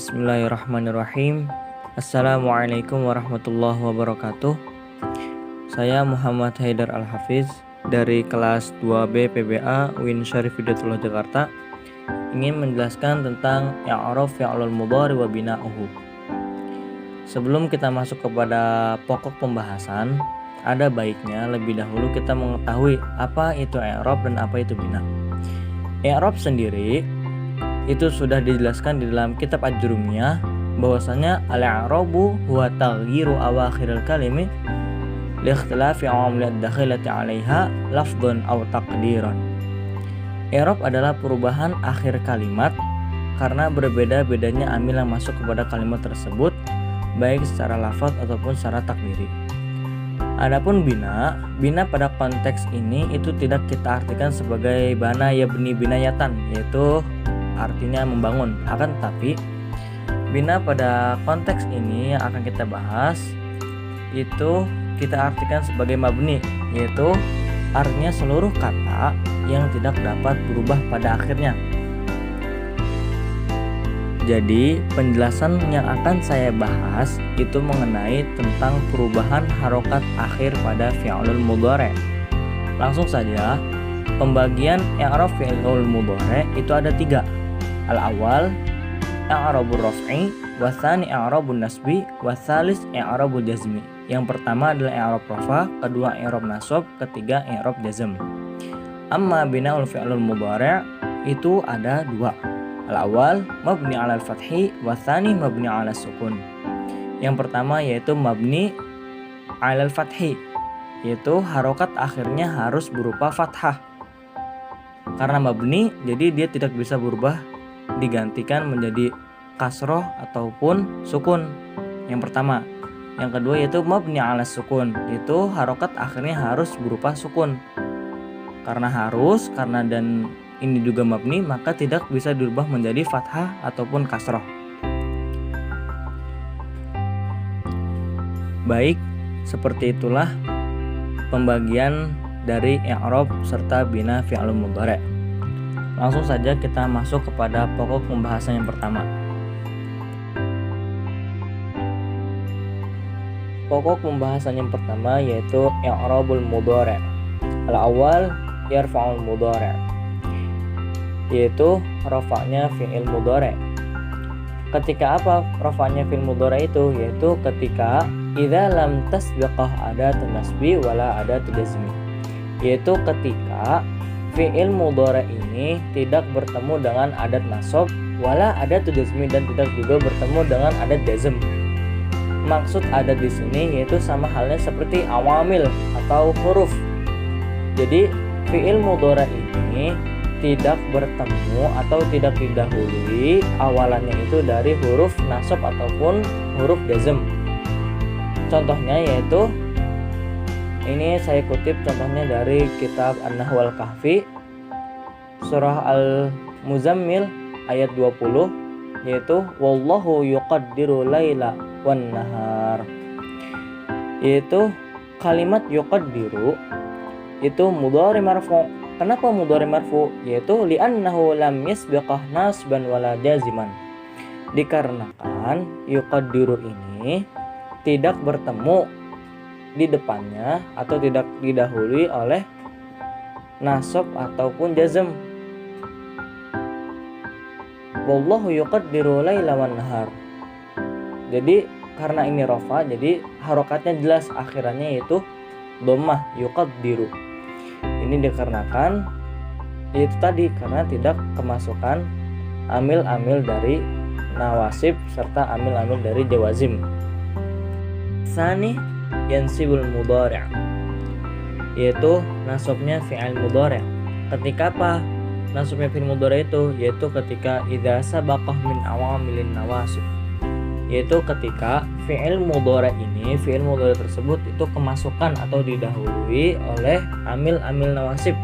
Bismillahirrahmanirrahim. Assalamualaikum warahmatullahi wabarakatuh. Saya Muhammad Haidar Al-Hafiz dari kelas 2B PBA UIN Syarif Hidayatullah Jakarta ingin menjelaskan tentang i'rab fi'lul mudhari wa bina'uhu. Sebelum kita masuk kepada pokok pembahasan, ada baiknya lebih dahulu kita mengetahui apa itu i'rab dan apa itu bina. I'rab sendiri itu sudah dijelaskan di dalam kitab Ajrumiyah bahwasanya al-i'rabu huwa taghyiru awakhiril kalimi li ikhtilafi awamil ad-dakhilati 'alaiha lafdhan aw taqdiran. I'rab adalah perubahan akhir kalimat karena berbeda-bedanya amil yang masuk kepada kalimat tersebut baik secara lafaz ataupun secara takdiri. Adapun bina pada konteks ini itu tidak kita artikan sebagai bana yabni binayatan, yaitu artinya membangun. Akan tetapi bina pada konteks ini yang akan kita bahas itu kita artikan sebagai mabni, yaitu artinya seluruh kata yang tidak dapat berubah pada akhirnya. Jadi penjelasan yang akan saya bahas itu mengenai tentang perubahan harokat akhir pada fi'lul mudhari. Langsung saja, pembagian i'rab fi'lul mudhari itu ada 3. Al-awwal i'rabur raf'i, wa tsani i'rabun nasbi, wa tsalis i'rabul jazmi. Yang pertama adalah i'rab rafa, kedua i'rab nasab, ketiga i'rab jazm. Amma bina'ul fi'lul mudhari' itu ada 2. Al-awwal mabni 'alal fathi, wa tsani mabni 'alas sukun. Yang pertama yaitu mabni 'alal fathi, yaitu harokat akhirnya harus berupa fathah. Karena mabni jadi dia tidak bisa berubah digantikan menjadi kasroh ataupun sukun. Yang pertama. Yang kedua yaitu mabni 'alas sukun, itu harokat akhirnya harus berupa sukun. Karena dan ini juga mabni, maka tidak bisa dirubah menjadi fathah ataupun kasroh. Baik, seperti itulah pembagian dari i'rab serta bina fi'lul mudhari'. Langsung saja kita masuk kepada pokok pembahasan yang pertama. Pokok pembahasan yang pertama yaitu i'rabul mudhari'. Al-awwal yarfa'ul mudhari', yaitu rafa'nya fi'il mudhari'. Ketika apa rafa'nya fi'il mudhari' itu? Yaitu ketika idza lam tasbiqah adatun nasbi wala adatun jazmi, yaitu ketika fi'il mudhari' ini tidak bertemu dengan adat nasab wala adatun jazmi dan tidak juga bertemu dengan adat jazm. Maksud adat di sini yaitu sama halnya seperti awamil atau huruf. Jadi fi'il mudhari' ini tidak bertemu atau tidak didahului awalannya itu dari huruf nasab ataupun huruf jazm. Contohnya yaitu ini saya kutip contohnya dari kitab An-Nahwu Al-Kahfi surah Al-Muzammil ayat 20, yaitu wallahu yuqaddiru laila wan nahar. Yaitu kalimat yuqaddiru itu mudhari marfu'. Kenapa mudhari marfu'? Yaitu li'annahu lam yasbiqah nasban wala jaziman. Dikarenakan yuqaddiru ini tidak bertemu di depannya atau tidak didahului oleh nasab ataupun jazm. Wallahu yuqaddiru laila wan nahar. Jadi karena ini rafa, jadi harokatnya jelas akhirannya yaitu dhammah yuqaddiru. Ini dikarenakan itu tadi karena tidak kemasukan amil-amil dari nawasib serta amil-amil dari jawazim. Tsani yansibul mudhari', yaitu nasabnya fi'il mudhari'. Ketika apa nasabnya fi'il mudhari' itu? Yaitu ketika idza sabaqah min awamilin nawasib, yaitu ketika fi'il mudhari' ini, fi'il mudhari' tersebut itu kemasukan atau didahului oleh amil-amil nawasib,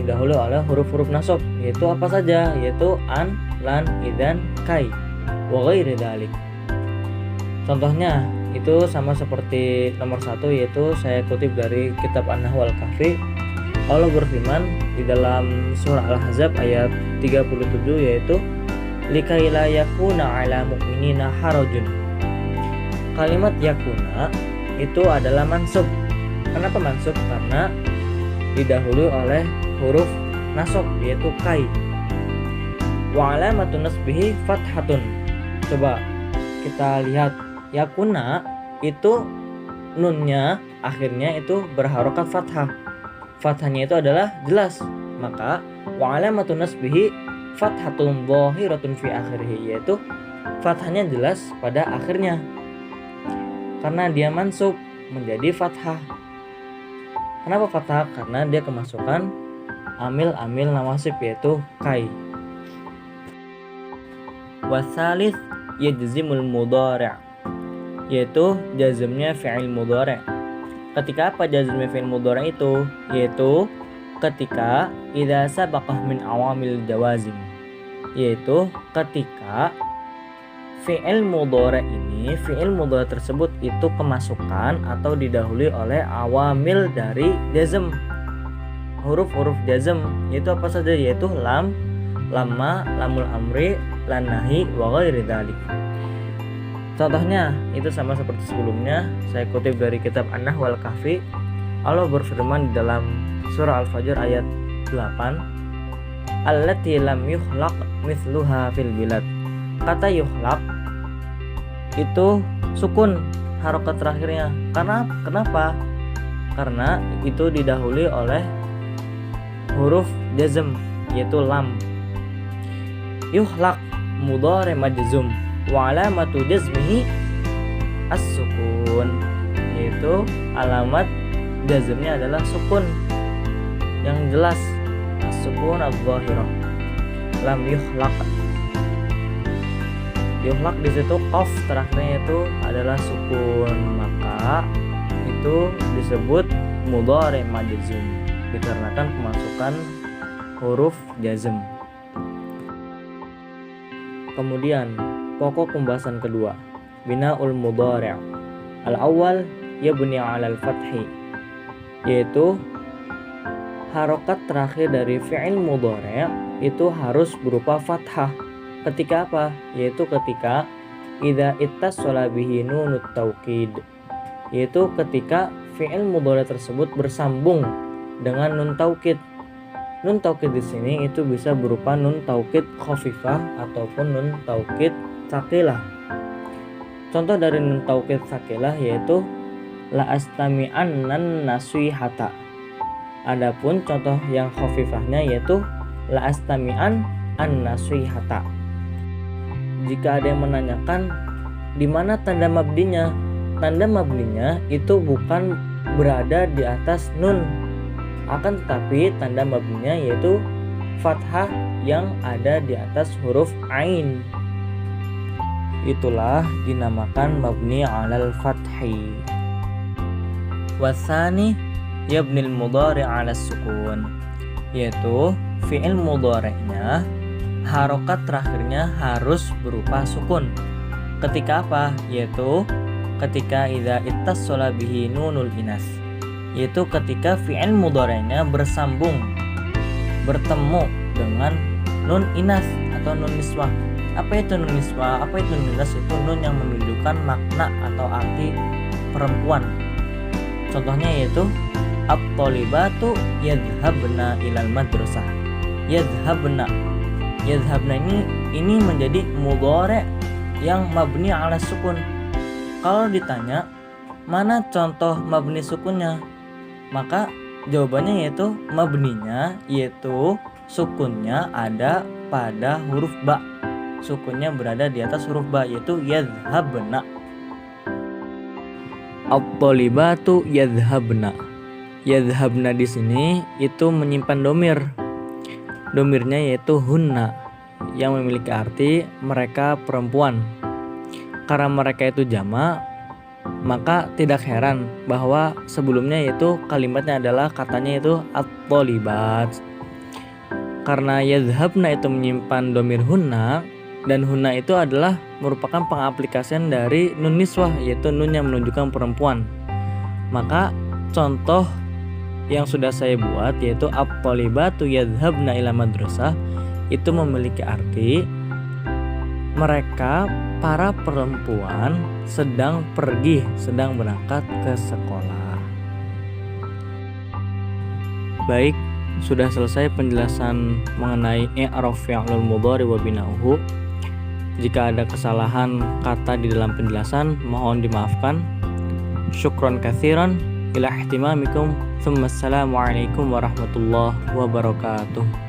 didahului oleh huruf-huruf nasab. Yaitu apa saja? Yaitu an, lan, idan, kai, wa ghairi dzalik. Contohnya itu sama seperti nomor 1, yaitu saya kutip dari kitab An-Nahwu Al-Kahfi. Allah berfirman di dalam surah Al-Ahzab ayat 37, yaitu likai la yakuna ala mu'minina harajun. Kalimat yakuna itu adalah mansub. Kenapa mansub? Karena didahului oleh huruf nasab yaitu kai. Wa alamatun nasbihi fathatun. Coba kita lihat yakuna itu nunnya akhirnya itu berharokat fathah. Fathahnya itu adalah jelas. Maka wa alamatun nasbihi fathatun dhahiratun fi akhirih, yaitu fathahnya jelas pada akhirnya. Karena dia mansub menjadi fathah. Kenapa fathah? Karena dia kemasukan amil nawasib yaitu kai. Wasalith yajzimul mudhari', yaitu jazmnya fi'il mudhari'. Ketika apa jazmnya fi'il mudhari' itu? Yaitu ketika idza sabaqah min awamil jawazim, yaitu ketika fi'il mudhari' tersebut itu kemasukan atau didahului oleh awamil dari jazm, huruf-huruf jazm. Yaitu apa saja? Yaitu lam, lamma, lamul amri, lan nahi wa ghairi dzalik. Contohnya itu sama seperti sebelumnya, saya kutip dari kitab An-Nahw wal Kahfi. Allah berfirman di dalam surah Al-Fajr ayat 8, allati lam yukhlaq mithluha fil bilad. Kata yukhlaq itu sukun harokat terakhirnya. Kenapa? Karena itu didahului oleh huruf jazm yaitu lam. Yukhlaq mudhari' majzum wa alamatu jazmihi as-sukun, yaitu alamat jazmnya adalah sukun yang jelas, as-sukun adh-dhahirah. Lam yukhlaq. Yukhlaq di situ qaf terakhirnya itu adalah sukun, maka itu disebut mudhari' majzum dikarenakan kemasukan huruf jazm. Kemudian pokok pembahasan kedua, bina'ul mudhari'. Al-awwal yabni 'alal fathi, yaitu harokat terakhir dari fi'il mudhari' itu harus berupa fathah. Ketika apa? Yaitu ketika idza ittasala bihi nunut taukid, yaitu ketika fi'il mudhari' tersebut bersambung dengan nun taukid. Nun taukid di sini itu bisa berupa nun taukid khafifah ataupun nun taukid tsaqilah. Contoh dari nun taukid tsaqilah yaitu la astami'annan nasihata. Adapun contoh yang khafifahnya yaitu la astami'an an-nasihata. Jika ada yang menanyakan di mana tanda mabdinya? Tanda mabdinya itu bukan berada di atas nun, akan tetapi tanda mabninya yaitu fathah yang ada di atas huruf ain. Itulah dinamakan mabni 'alal fathi. Wasani yabnil mudhari' 'ala sukun, yaitu fi'il mudhari'nya harokat terakhirnya harus berupa sukun. Ketika apa? Yaitu ketika idza ittasala bihi nunul inas, yaitu ketika fi'il mudhari'nya bersambung, bertemu dengan nun inas atau nun niswah. Apa itu nun niswah? Apa itu nun inas? Itu nun yang menunjukkan makna atau arti perempuan. Contohnya yaitu at-thalibatu yadhhabna ilal madrasah. Yadhhabna ini menjadi mudhari' yang mabni 'ala sukun. Kalau ditanya mana contoh mabni sukunnya, maka jawabannya yaitu mabninya yaitu sukunnya ada pada huruf ba. Sukunnya berada di atas huruf ba yaitu yadhhabna. At-thalibatu yadhhabna. Yadhhabna di sini itu menyimpan domir. Domirnya yaitu hunna yang memiliki arti mereka perempuan. Karena mereka itu jama, maka tidak heran bahwa sebelumnya yaitu kalimatnya adalah katanya itu at-thalibat. Karena yadhhabna itu menyimpan domir hunna, dan hunna itu adalah merupakan pengaplikasian dari nun niswah yaitu nun yang menunjukkan perempuan. Maka contoh yang sudah saya buat yaitu at-thalibatu yadhhabna ila madrasah itu memiliki arti Mereka para perempuan sedang berangkat ke sekolah. Baik, sudah selesai penjelasan mengenai i'rab fi'lul mudhari wa bina'uhu. Jika ada kesalahan kata di dalam penjelasan, mohon dimaafkan. Syukron katsiran ila ihtimamikum. Assalamualaikum warahmatullahi wabarakatuh.